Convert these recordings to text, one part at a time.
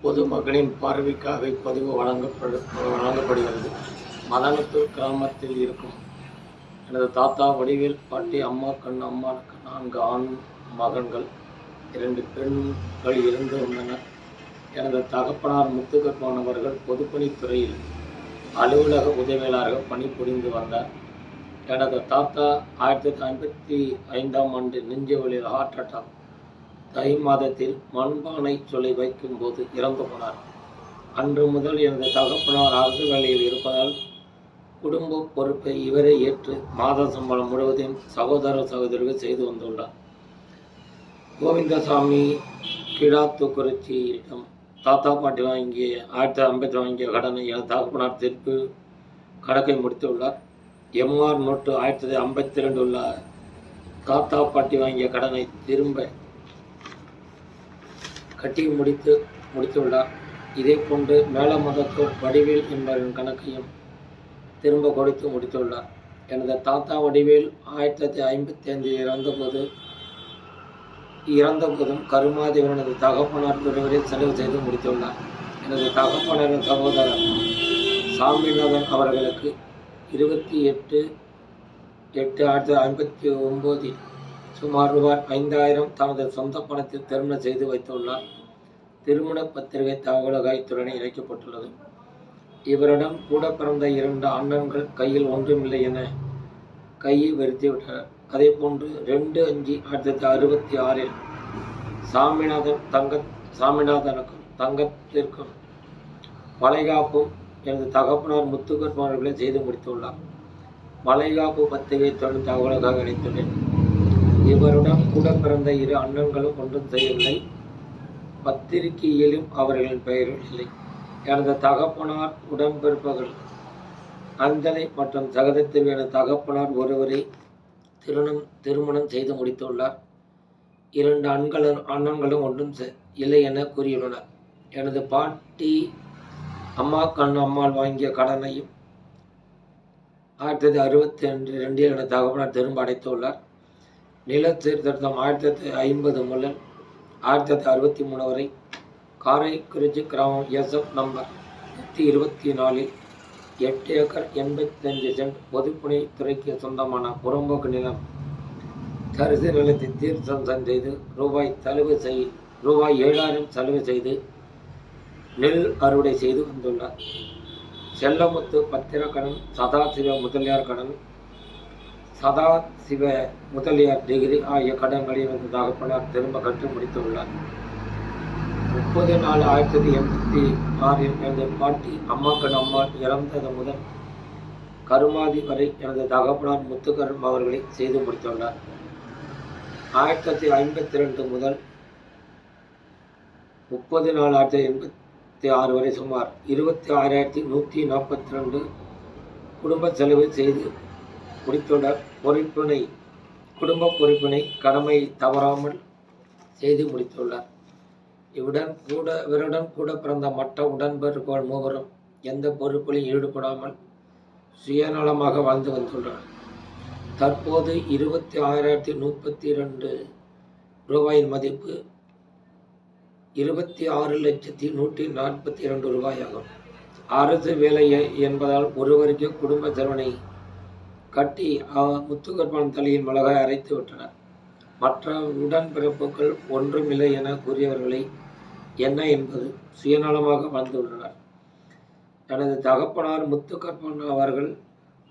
பொதுமக்களின் பார்வைக்காக இப்பதிவு வழங்கப்படுகிறது. மதனத்தூர் கிராமத்தில் இருக்கும் எனது தாத்தா வடிவேல், பாட்டி அம்மா கண் அம்மாளுக்கு 4 ஆண் மகன்கள், 2 பெண்கள் இருந்து வந்தனர். எனது தகப்பனார் முத்துக்கருப்பன் அவர்கள் பொதுப்பணித்துறையில் அலுவலக உதவியாளராக பணிபுரிந்து வந்தார். எனது தாத்தா 1955ஆம் ஆண்டு நெஞ்சுவலியில் ஹார்ட் அட்டாக் தை மாதத்தில் மண்பானை சொல்லை வைக்கும் போது இறந்து போனார். அன்று முதல் எனது தகப்பனார் அரசு வேலையில் இருப்பதால் குடும்ப பொறுப்பை இவரே ஏற்று மாத சம்பளம் முழுவதையும் சகோதரர்கள் செய்து வந்துள்ளார். கோவிந்தசாமி கிடாத்துக்குறிச்சியிடம் தாத்தா பாட்டி வாங்கிய 1950 வாங்கிய கடனை எனது தகப்பனார் திருப்பி கணக்கை முடித்துள்ளார். MR நோட்டு 1952 உள்ள தாத்தா பாட்டி வாங்கிய கடனை திரும்ப கட்டி முடித்துள்ளார். இதே போன்று மேலமதத்தூர் வடிவேல் என்பவரின் கணக்கையும் திரும்ப கொடுத்து முடித்துள்ளார். எனது தாத்தா வடிவேல் 1955 இறந்தபோதும் கருமாதேவன் எனது தகப்பனார் ஒருவரை செலவு செய்து முடித்துள்ளார். எனது தகப்பனாரின் சகோதரர் சாமிநாதன் அவர்களுக்கு 28/8/1959 சுமார் ரூபாய் 5000 தனது சொந்த பணத்தில் திருமணம் செய்து வைத்துள்ளார். திருமண பத்திரிகை தகவல்துறையுடன் இணைக்கப்பட்டுள்ளது. இவரிடம் கூட பிறந்த 2 அண்ணன்கள் கையில் ஒன்றுமில்லை என கையை வெறுத்துவிட்டனர். அதே போன்று 2/5/1966 சாமிநாதனுக்கும் தங்கத்திற்கும் வளைகாப்பும் எனது தகப்பனார் முத்துக்கருப்பன் அவர்களை செய்து முடித்துள்ளார். வளைகாப்பு பத்திரிகை தொழில் தகவலுக்காக இணைத்துள்ளேன். இவருடன் கூட பிறந்த 2 அண்ணன்களும் ஒன்றும் செய்யவில்லை. பத்திரிகையிலும் அவர்களின் பெயர்கள் இல்லை. எனது தகப்பனார் உடன்பிறப்புகள் அஞ்சலை மற்றும் சகதத்தில் எனது தகப்பனார் ஒருவரை திருமணம் செய்து முடித்துள்ளார். 2 அண்ணன்களும் ஒன்றும் இல்லை என கூறியுள்ளனர். எனது பாட்டி அம்மா கண் அம்மாள் வாங்கிய கடனையும் 1962 எனது தகப்பனார் திரும்ப அடைத்துள்ளார். நில சீர்திருத்தம் 1950 முதல் 1963 வரை காரைக்குறிச்சி கிராமம் SF நம்பர் 124 8 ஏக்கர் 85 சென்ட் பொதுப்பணித்துறைக்கு சொந்தமான புறம்போக்கு நிலம் தரிசு நிலத்தை தீர்த்தம் செய்து ரூபாய் 7,000 செலவு செய்து நெல் அறுவடை செய்து வந்துள்ளார். செல்லமுத்து பத்திர கடன், சதாசிவ முதலியார் கடன், சதாசிவ முதலியார் டிகிரி ஆகிய கடன்களை எனது தகப்பனார் திரும்ப கட்டி முடித்துள்ளார். 30/4/1986 எனது பாட்டி அம்மா கண் அம்மாள் இறந்தது முதல் கருமாதி வரை எனது தகப்பனார் முத்துக்கருப்பன் அவர்களை செய்து முடித்துள்ளார். 1952 முதல் 30/4/1986 வரை சுமார் 26,142 குடும்ப செலவு செய்து முடித்துள்ளார். குடும்ப பொறுப்பினை கடமை தவறாமல் செய்து முடித்துள்ளார். இவருடன் கூட பிறந்த மற்ற உடன்பிறப்புகள் மூவரும் எந்த பொறுப்பிலும் ஈடுபடாமல் சுயநலமாக வாழ்ந்து வந்துள்ளனர். தற்போது 26,132 ரூபாயின் மதிப்பு 26,142 ரூபாயாகும். அரசு வேலை என்பதால் ஒருவருக்கு குடும்ப செலவினை கட்டி முத்துக்கருப்பன் தலையில் மிளகாய் அரைத்து விட்டனர். மற்ற உடன்பிறப்புகள் ஒன்றுமில்லை என கூறியவர்களை என்ன என்பது சுயநலமாக வாழ்ந்துள்ளனர். எனது தகப்பனார் முத்துக்கருப்பன் அவர்கள்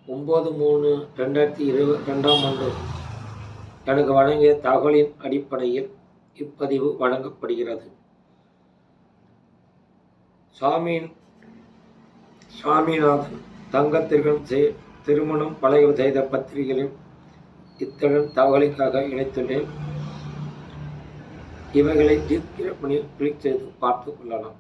9/3/2022ஆம் ஆண்டு எனக்கு வழங்கிய தகவலின் அடிப்படையில் இப்பதிவு வழங்கப்படுகிறது. சுவாமிநாதன் தங்கத்திற்கும் திருமணம் பழைய செய்த பத்திரிகைகளில் இத்துடன் தகவலுக்காக இணைத்துள்ளேன். இவைகளை டிஸ்கிரிப்ஷனில் கிளிக் செய்து பார்த்துக் கொள்ளலாம்.